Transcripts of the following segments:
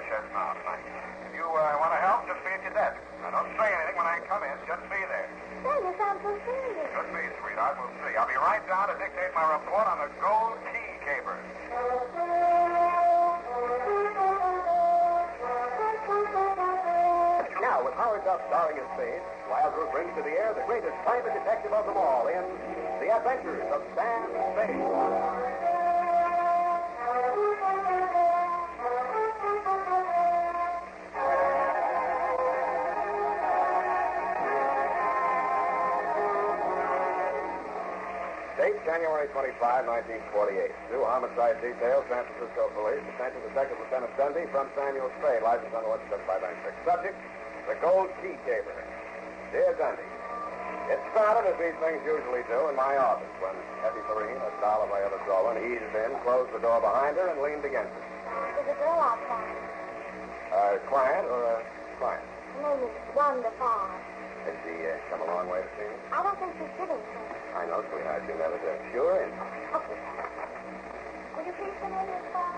chest now tonight. If you want to help, just be at your desk. Now, don't say anything when I come in. Just be there. Say, you sound so serious. Could be, sweetheart. We'll see. I'll be right down to dictate my report on the gold key caper. Now, with Howard Duff starring as Spayed, Wild Root brings to the air the greatest private detective of them all in The Adventures of Sam Spayed. Date January 25, 1948. New homicide detail, San Francisco Police. Attention Detective Lieutenant Dundee from Samuel Spayed. License on the 17596. Subject, the gold key caper. Dear Dundee, it started as these things usually do in my office when Effie Perrine, a doll of my other drawer, eased in, closed the door behind her, and leaned against it. There's a girl outside. A client or a client? Her name is Wanda Farr. Has she come a long way to see me? I don't think she's sitting here. I know, sweetheart. You never do. Sure, and... Okay. Will you please come in, Miss Farr?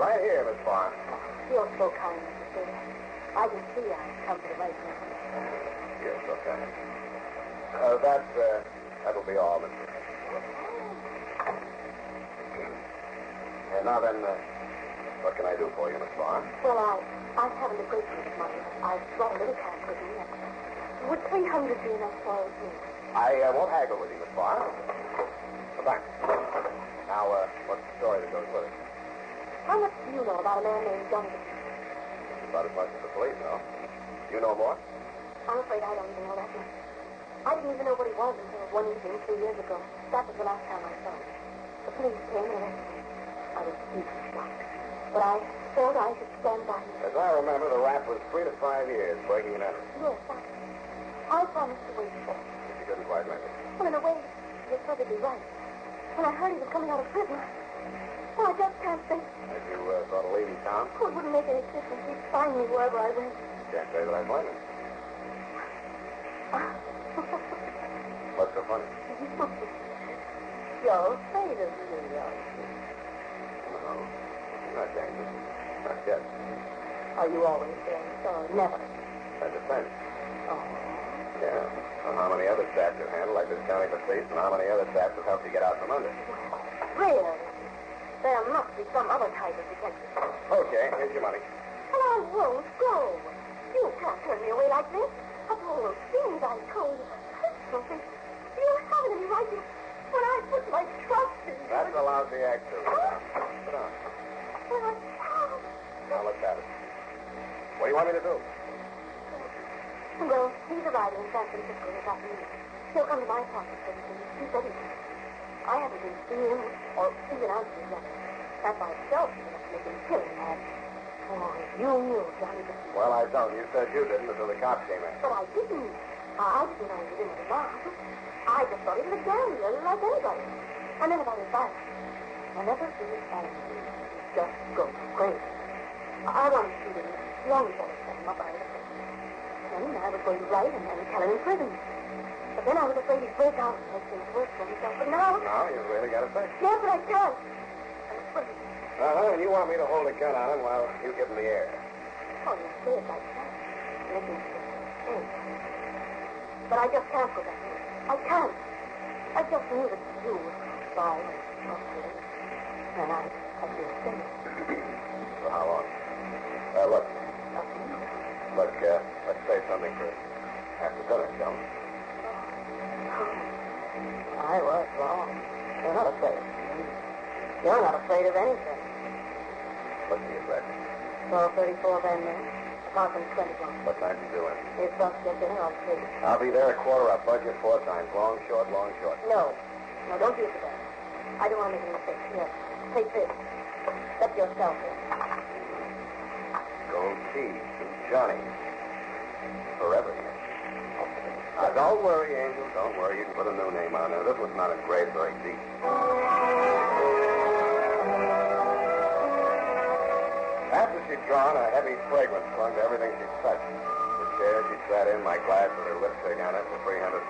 right here, Miss Farr. You're so kind, Mr. Spayed. I can see I've come to the right place. Yes, okay. That'll be all, Mr. And now then, what can I do for you, Miss Farr? Well, I haven't a great deal of money. I've brought a little cash with me. Would 300 be enough for you? I won't haggle with you, Miss Farr. Thanks. Now, what's the story that goes with it? How much do you know about a man named Johnny? About as much as the police know. You know more? I'm afraid I don't even know that much. I didn't even know what he was until one evening 3 years ago. That was the last time I saw him. The police came and arrested me. I was deeply shocked. But I thought I should stand by him. As I remember, the rap was 3 to 5 years breaking and entering. Yes, I promised to wait for him. But you couldn't quite make it. Well, in a way, you're perfectly right. When I heard he was coming out of prison, I just can't think. As you thought of leaving town? Oh, it wouldn't make any difference. He'd find me wherever I went. Can't say that I blame him. What's so funny? You're afraid of me, aren't you? No, not dangerous. Not yet. Are you always saying so? Never. That depends. Oh. Yeah. On how many other staffs you've handled, like this county for thieves, and how many other staffs have helped you get out from under. Really? There must be some other type of detective. Okay, here's your money. Well, I won't go. You can't turn me away like this. After all those things I told you. Something. You haven't any right to... When I put my trust in you... That's a lousy act, too. Sit down. Well, I can't. Now, let's have it. What do you want me to do? Well, he's arriving in San Francisco this afternoon. He'll come to my apartment pretty soon. He said he would. I haven't been seeing him or even answering his letter. That by itself is enough to make him kill him, man. Oh, if you knew, Johnny. Well, I don't. You said you didn't until the cops came in. But I didn't. I didn't know he was in the mob. I just thought he was a gambler like anybody. And then about his violence. Whenever he was angry, he just goes crazy. I wanted to shoot him long before I set him up. Then I was going to write and then tell him in prison. But then I was afraid he'd break out and make things worse for himself. But now... Now, you've really got to think. Yes, but I can't. I'm afraid. And you want me to hold a gun on him while you give him the air. Oh, you say it like that. Making me think. But I just can't go back there. I can't. I just knew that you were sorry and trustworthy. And I feel safe. For how long? Look. Look, let's say something for after dinner, shall we? I was wrong. You're not afraid. You're not afraid of anything. What's the address? 1234 Van Ness, apartment 21. What time do you do it? If bus gets in, I'll see. I'll be there at 4:15. Budget 4 times. Long, short, long, short. No. No, don't use it. I don't want to make any mistake. Here, take this. Set yourself in. Gold key to Johnny. Forever. Now, don't worry, Angel. Don't worry. You can put a new name on there. This one's not engraved very deep. After she'd gone, a heavy fragrance clung to everything she touched. The chair she sat in, my glass with her lipstick on it for $300,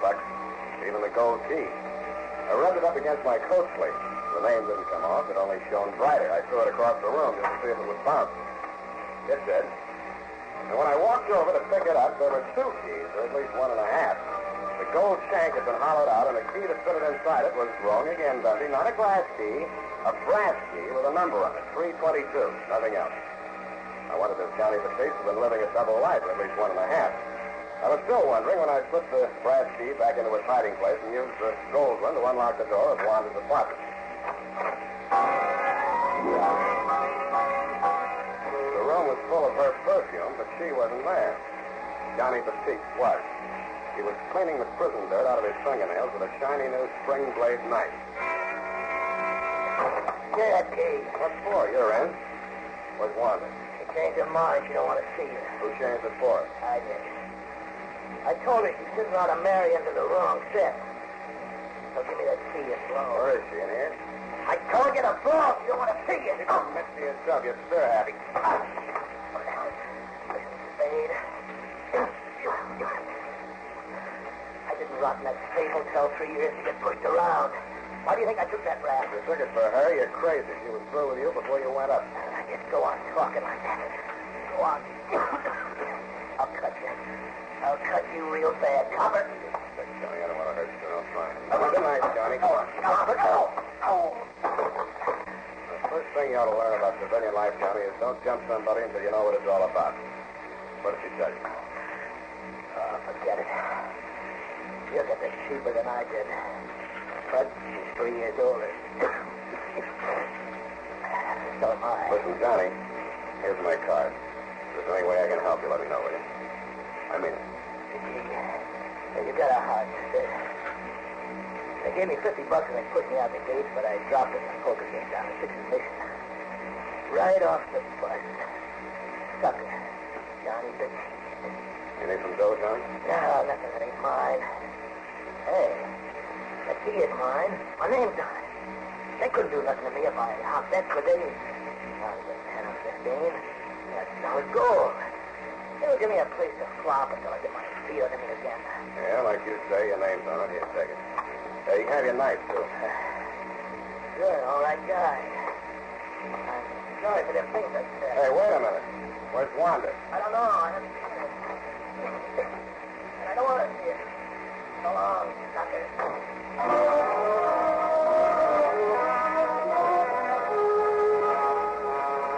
even the gold key. I rubbed it up against my coat sleeve. The name didn't come off. It only shone brighter. I threw it across the room just to see if it would bounce. It did. And when I walked over to pick it up, there were two keys, or at least one and a half. The gold shank had been hollowed out, and the key that fitted inside it was wrong again, Dundee. Not a glass key, a brass key with a number on it, 322, nothing else. I wondered if Johnny Batiste had been living a double life, or at least one and a half. I was still wondering when I slipped the brass key back into its hiding place and used the gold one to unlock the door of Wanda's apartment. The room was full of her perfume, but she wasn't there. Johnny Batiste was. He was cleaning the prison dirt out of his fingernails with a shiny new spring blade knife. Get that key. What for? You're in. Where's Wanda? She changed her mind. She don't want to see you. Who changed it for? I did. I told her she shouldn't ought to marry into the wrong set. So give me that key and blow. Where is she, in here? I told you to blow. She don't want to see you. You don't mix me yourself. You're stir happy. Listen, Spade. I didn't rot in that Spade hotel 3 years to get pushed around. Why do you think I took that rap? You took it for her. You're crazy. She was through with you before you went up. I just go on talking like that. Go on. I'll cut you. I'll cut you real bad, copper. Sick, Johnny. I don't want to hurt you, so don't try. Good night, Johnny. Go on. Copper, go. Oh. The first thing you ought to learn about civilian life, Johnny, is don't jump somebody until you know what it's all about. What did she tell you? Oh, forget it. You'll get this cheaper than I did. But she's 3 years older. So am I. Listen, Johnny, here's my card. If there's any way I can help you, let me know, will you? I mean it. You got a heart. They gave me $50 and they pushed me out the gates, but I dropped it in a poker game down at 6th and Mission. Right off the bus. Sucker. Johnny Batiste. You need some dough, Johnny? No, nothing that ain't mine. Hey, that key is mine. My name's on it. They couldn't do nothing to me if I hopped that, could they? Not even 10 or 15. That's solid gold. It'll give me a place to flop until I get my feet under me again. Yeah, like you say, your name's on it. Here, take it. You can have your knife, too. Good, all right, guy. I'm sorry for them things I said. Hey, wait a minute. Where's Wanda? I don't know. I haven't seen her. And I don't want to see her. So long, sucker.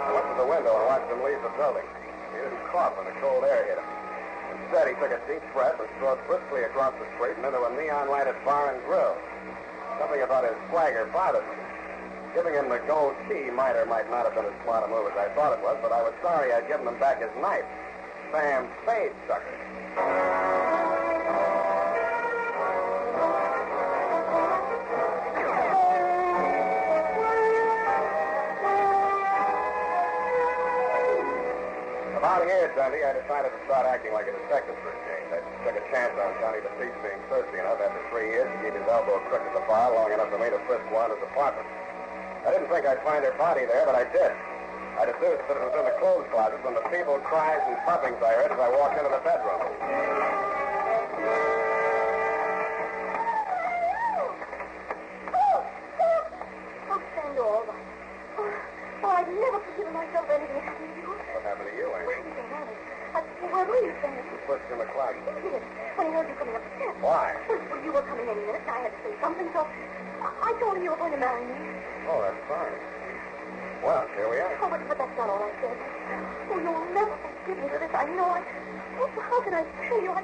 I went to the window and watched him leave the building. He didn't cough when the cold air hit him. Instead, he took a deep breath and strode briskly across the street and into a neon-lighted bar and grill. Something about his swagger bothered me. Giving him the gold key might or might not have been as smart a move as I thought it was, but I was sorry I'd given him back his knife. Sam Spade, sucker. About here, Dundee, I decided to start acting like a detective for a change. I took a chance on Johnny Batiste being thirsty enough after 3 years to keep his elbow crooked at the bar long enough for me to frisk Wanda's apartment. I didn't think I'd find her body there, but I did. I deduced that it was in the clothes closet from the feeble cries and puffings I heard as I walked into the bedroom. Oh, stand all right. Oh, I've never forgiven myself for anything happened to you. What happened to you, Where Amy? did you go? Where were you, Sam? You pushed in the closet. He did. When he heard you coming up the steps. Why? Well, you were coming any minute, and I had to say something, so I told him you were going to marry me. Oh, that's fine. Well, here we are. Oh, but that's not all I said. Oh, you'll never forgive me for this. I know. Oh, how can I tell you? I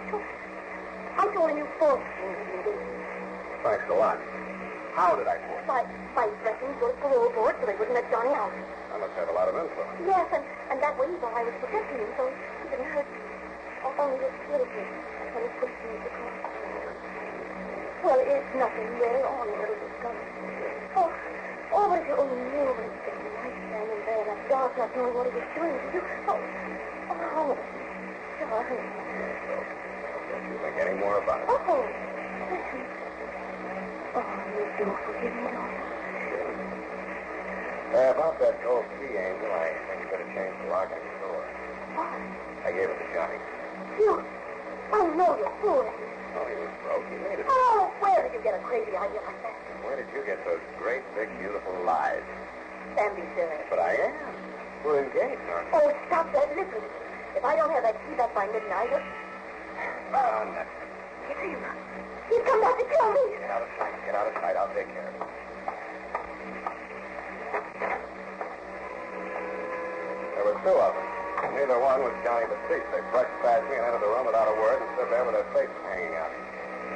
told him you forced me. Thanks a lot. How did I force? By threatening to go to parole board so they wouldn't let Johnny out. I must have a lot of influence. Yes, and that way he thought I was protecting him, so he didn't hurt you. Only this little bit when he pushed me across. Well, it's nothing really, only a little discovery. Oh, but if you only knew what he was like standing there in that dark, not knowing what he was doing to you. Oh, darling. Don't you think any more about it? Oh, listen. Oh, you do forgive me, don't you? About that gold key, Angel, I think you better change the lock on your door. What? I gave it to Johnny. You? Oh, no, you fool. Oh, he was broke. He made it. Oh, where did you get a crazy idea like that? Where did you get those great, big, beautiful lies? Sandy said. But I am. We're engaged, aren't we? Oh, stop that. Listen. If I don't have that key back by midnight... Found that. It's him. He's come back to kill me. Get out of sight. Get out of sight. I'll take care of it. There were two of them. Neither one was Johnny Batiste. They brushed past me and entered the room without a word and stood there with their faces hanging out.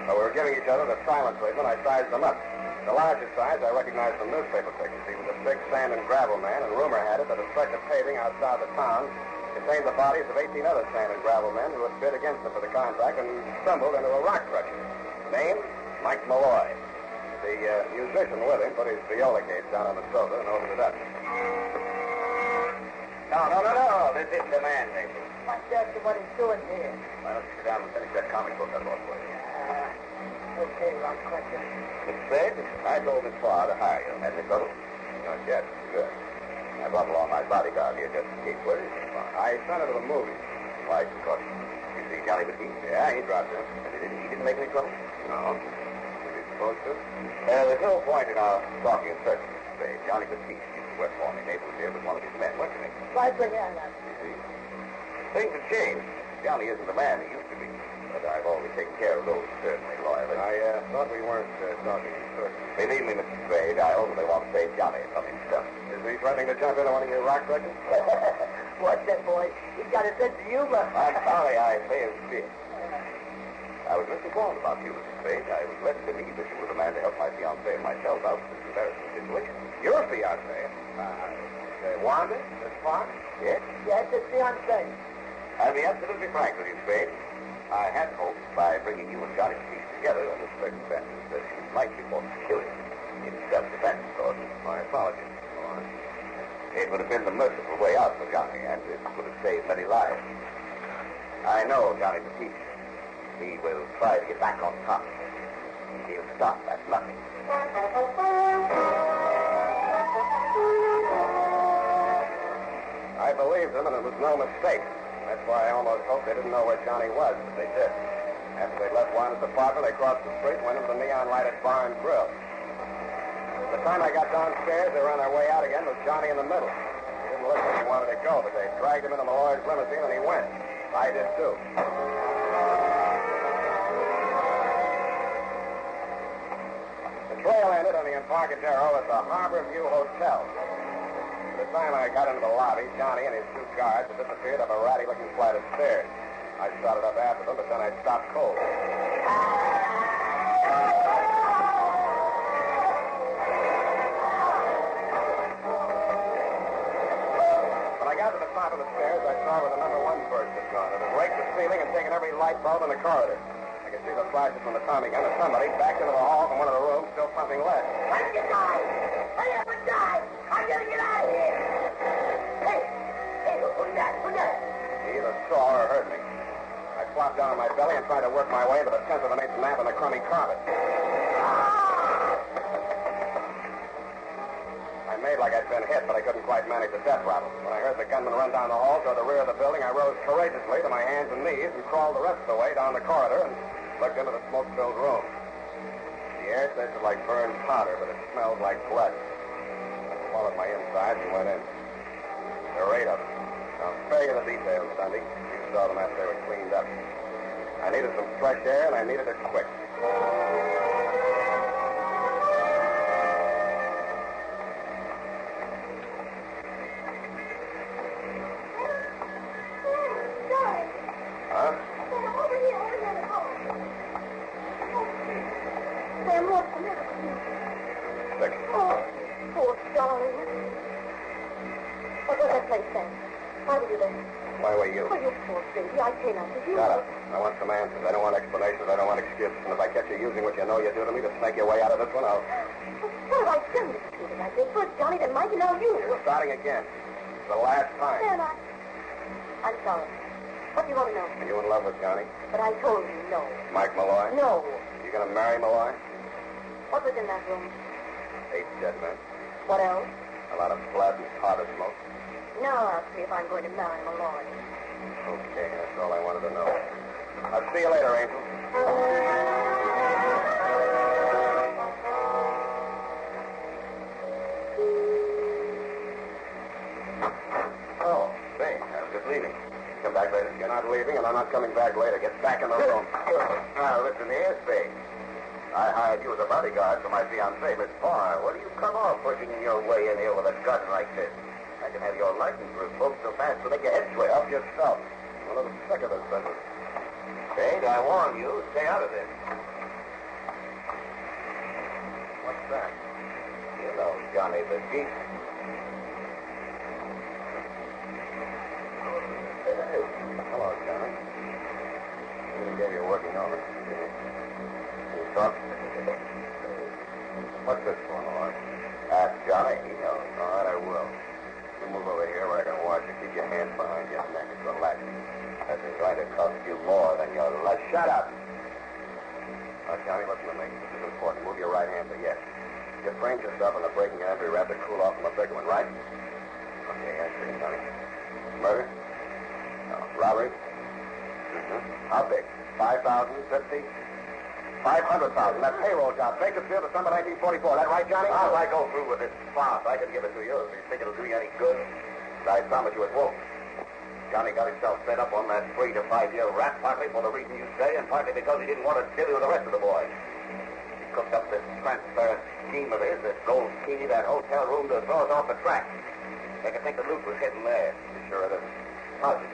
While we were giving each other the silent treatment, I sized them up. The larger size I recognized from newspaper pictures. He was a big sand and gravel man, and rumor had it that a stretch of paving outside the town contained the bodies of 18 other sand and gravel men who had bid against him for the contract and stumbled into a rock crusher. Name? Mike Malloy. The musician with him put his viola case down on the sofa and opened it up. No. This is the man, Nathan. My dad's what he's doing here. Why don't you sit down and finish that comic book I bought for you? Okay, rock crusher. It's said, I told Miss Farr to hire you. Had any trouble? Not yet. Good. I brought along my bodyguard here just in case. Where is Miss Farr? I sent her to the movies. Why, of course. You see Johnny Batiste? Yeah, he dropped in. He didn't make any trouble? No. Was he supposed to? There's no point in our talking in circles, Mr. Spade. Johnny Batiste used to work for me. Mabel was here with one of his men. What's his name? Right for him. You see? Things have changed. Johnny isn't the man he used to be. But I've always taken care of those certainly loyally. I thought we weren't talking in circles. Believe me, Mr. Spade, I ultimately want to save Johnny from himself. Is he threatening to jump into one of your rock crushes? Watch that boy. He's got a sense of humor. I'm sorry I failed to see it. I was misinformed about you, Mr. Spade. I was led to believe that you were the man to help my fiancé and myself out of this embarrassing situation. Your fiancé? Wanda? Miss Fox? Yes? Yes, it's fiancé. I'll be absolutely frank with you, Spade. I had hoped by bringing you and Johnny Batiste together under circumstances that you might be forced to kill him. In self-defense, of course. My apologies. Go on. It would have been the merciful way out for Johnny, and it would have saved many lives. I know Johnny Batiste. He will try to get back on top. He'll stop at nothing. I believed him, and it was no mistake. That's why I almost hoped they didn't know where Johnny was, but they did. After they left Wanda's apartment, they crossed the street and went into the neon-lighted bar and grill. By the time I got downstairs, they were on their way out again with Johnny in the middle. He didn't look like he wanted to go, but they dragged him into Malloy's limousine, and he went. I did, too. The trail ended on the Embarcadero at the Harbor View Hotel. By the time I got into the lobby, Johnny and his two guards had disappeared up a ratty-looking flight of stairs. I started up after them, but then I stopped cold. When I got to the top of the stairs, I saw where the number one first had gone. It had raked the ceiling and taken every light bulb in the corridor. I could see the flashes from the Tommy gun, and somebody backed into the hall from one of the rooms, still pumping lead. I'm gonna die. I am gonna die. I'm gonna get out of here. Hey, who's that? Who's that? He either saw or heard me. I flopped down on my belly and tried to work my way into the 10th of an eighth nap in the crummy carpet. I made like I'd been hit, but I couldn't quite manage the death rattle. When I heard the gunman run down the hall toward the rear of the building, I rose courageously to my hands and knees and crawled the rest of the way down the corridor and looked into the smoke-filled room. The air tasted like burned powder, but it smelled like blood. I swallowed my insides and went in. There were 8 of them. I'll spare you the details, Dundee. You saw them after they were cleaned up. I needed some fresh air, and I needed it quick. Huh? Over here in the hall. Sam, what's the matter with you? Sick. Oh, poor darling. What was that place, Sam? Why were you there? Why were you? Oh, you poor baby. I came after you. Shut up. I want some answers. I don't want explanations. I don't want excuses. And if I catch you using what you know you do to me to snake your way out of this one, I'll... What have I done to you tonight? First Johnny, then Mike, and now you. You're starting again. It's the last time. Sam, I'm sorry. What do you want to know? Are you in love with Johnny? But I told you no. Mike Malloy? No. You gonna marry Malloy? What was in that room? 8 dead men. What else? A lot of blood and powder smoke. Now ask me if I'm going to marry Malloy. Okay, that's all I wanted to know. I'll see you later, Angel. Oh, say, I was just leaving. Come back later. You're not leaving, and I'm not coming back later. Get back in the room. Now, listen here, Spade. I hired you as a bodyguard for my fiancée, Miss Barr. What do you come off pushing your way in here with a gun like this? I can have your license revoked so fast to make your head swim. Help yourself. I'm a little sick of this business. Spade, I warn you, stay out of this. What's that? You know Johnny the Geek. Hello, Johnny. I gave you a working over. Can you talk? What's this for, Malloy? Ask Johnny, he knows. All right, I will. You move over here where I can watch you. Keep your hands behind your neck and relax. This is going to cost you more than your life. Shut up! Now, Johnny, listen to me. This is important. Move your right hand to yes. You framed yourself in the breaking and entry rap to cool off from a big one, right? Okay, I see, Johnny. Murder? No. Robbery? Mm-hmm. How big? 5,000, 50, 500,000. That payroll job. Bakersfield, December 1944. That right, Johnny? Now, if I go through with this farce, I can give it to you. If you think it'll do you any good, I promise you it won't. Johnny got himself set up on that 3 to 5 year rap, partly for the reason you say, and partly because he didn't want to deal with the rest of the boys. He cooked up this transparent scheme of his, this gold key, that hotel room to throw us off the track. They could think the loot was hidden there. You sure it isn't? Positive.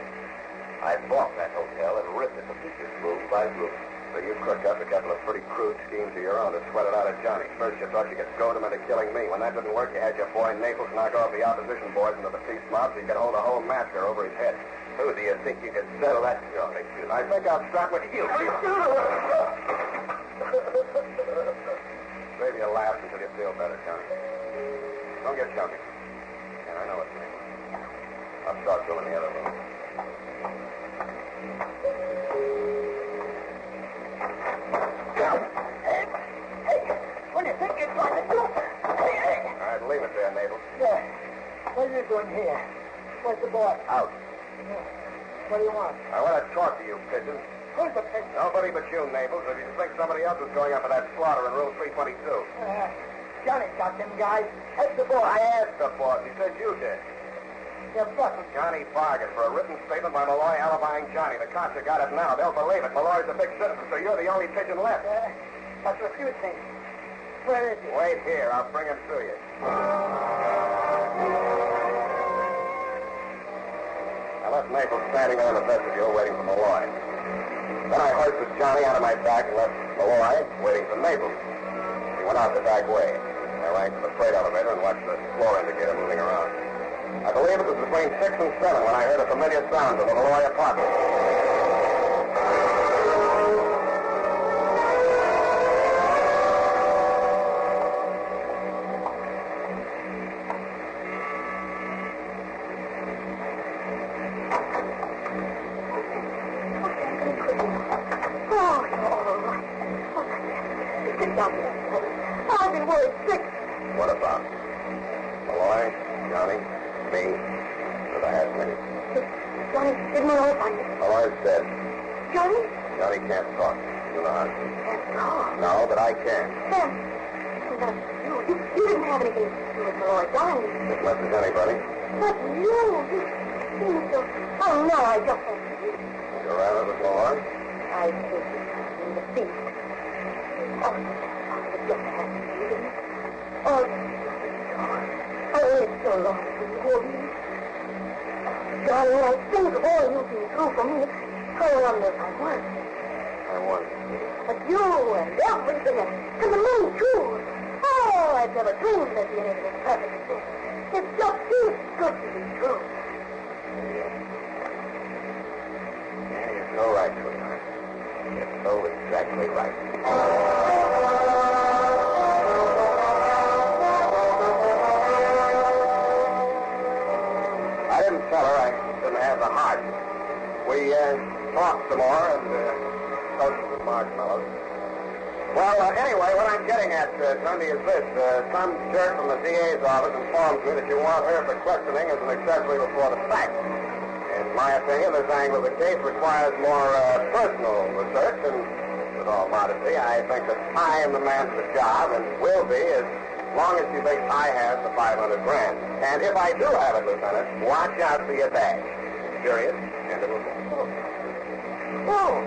I bought that hotel and ripped it to pieces, room by room. So you cooked up a couple of pretty crude schemes of your own to sweat it out of Johnny. First, you thought you could goad him into killing me. When that didn't work, you had your boy Naples knock off the opposition boys into the peace mob so you could hold a whole massacre over his head. Who do you think you could settle that story to? I think I'll start with you. Save your laughs until you feel better, Johnny. Don't get chunky. Yeah, I know it's me. I'll talk to him in the other room. What do you think you're trying to do? Hey. All right, leave it there, Naples. Yeah. What are you doing here? Where's the boy? Out. What do you want? I want to talk to you, pigeon. Who's the pig? Nobody but you, Naples. If you think somebody else is going up for that slaughter in room 322. Johnny got them guys. That's the boy. I asked the boss. He said you did. You're fucking. Johnny bargained for a written statement by Malloy alibying Johnny. The cops have got it now. They'll believe it. Malloy's a big citizen, so you're the only pigeon left. But refuse me. Where is he? Wait here. I'll bring him to you. I left Naples standing there in the vestibule waiting for Malloy. Then I hoisted Johnny out of my back and left Malloy waiting for Naples. He went out the back way. I rang for the freight elevator and watched the floor indicator moving around. I believe it was between 6 and 7 when I heard a familiar sound from the Malloy apartment. I've been worried sick. What about? Malloy, Johnny, me, and I had many. Johnny didn't know if I... Malloy's dead. Johnny? Johnny can't talk. He's in the hospital. Can't talk. No, but I can. Then, you didn't have anything to do with Malloy dying. As much as anybody. But you seem so... Oh, no, I just... You're rather with Malloy? I think in the feast. Oh, I just had to see him. Oh, it's so long since you told me. Johnny, when I think of all you've been through for me, I wonder if I was. I won. But you and everything, and the moon, too. Oh, I've never dreamed there'd be anything as perfect as this. It just too good to be true. Yeah, you're so right, sweetheart. You're so exactly right. I didn't tell her I didn't have the heart. We talked some more and toasted some marshmallows. Well, anyway, what I'm getting at, Sunday, is this. Some jerk from the DA's office informs me that you want her for questioning as an accessory before the fact. In my opinion, this angle of the case requires more personal research, and with all modesty, I think that I am the man for the job and will be as long as you think I have the 500 grand. And if I do have it, Lieutenant, watch out for your bag. Curious, and it will go. Oh.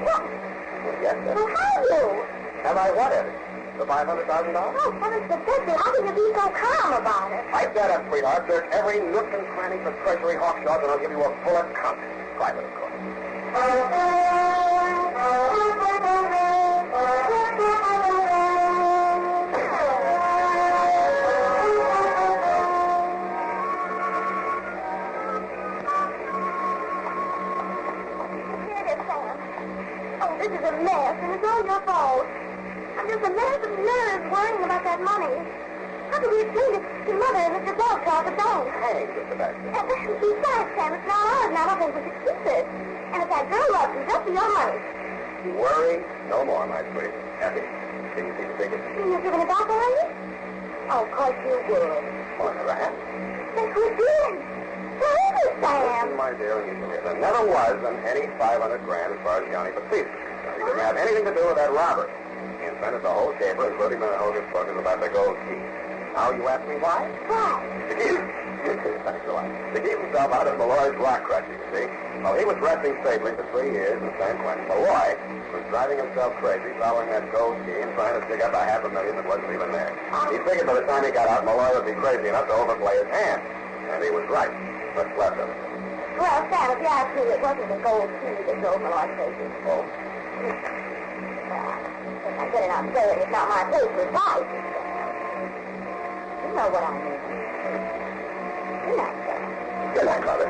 What? Yes, sir. Well, have you? Have I what, Eddie? The $500,000? Oh, heavens to Betsy, how can you be so calm about it? Pipe that up, sweetheart. Search every nook and cranny for treasury hawkshaws, and I'll give you a full account. Private, of course. Here it is, Sam. Oh, this is a mess, and it's all your fault. I'm just a mess of nerves worrying about that money. How can we explain it to Mother and Mr. Belcher at the bank? Hey, Mr. Baxter. And besides, Sam, it's not ours, and I don't think we should keep it. And if that girl loves you, just for your money. Worry no more, my sweet. Effie, can you see the ticket? You're giving it back already? Oh, of course you would. Well, never have. Yes, we did. Where is it, Sam? Listen, my dear, and you can hear. There never was any 500 grand as far as Johnny Baptiste. He didn't have anything to do with that robbery. He invented the whole caper, including the Hocus Pocus about the gold key. Now you ask me why? Why? To keep... Thanks a lot. To keep himself out of Malloy's rock crushing, you see. Well, he was resting safely for 3 years in San Quentin. Malloy was driving himself crazy, following that gold key and trying to dig up $500,000 that wasn't even there. He figured by the time he got out, Malloy would be crazy enough to overplay his hand. And he was right. What's left of it? Well, Sam, if you ask me, it wasn't the gold key that drove Malloy crazy. Oh? Well, if I get it out there, it's not my place to advise you, Sam. You know what I mean. Good night, Sam. Good night, Mother.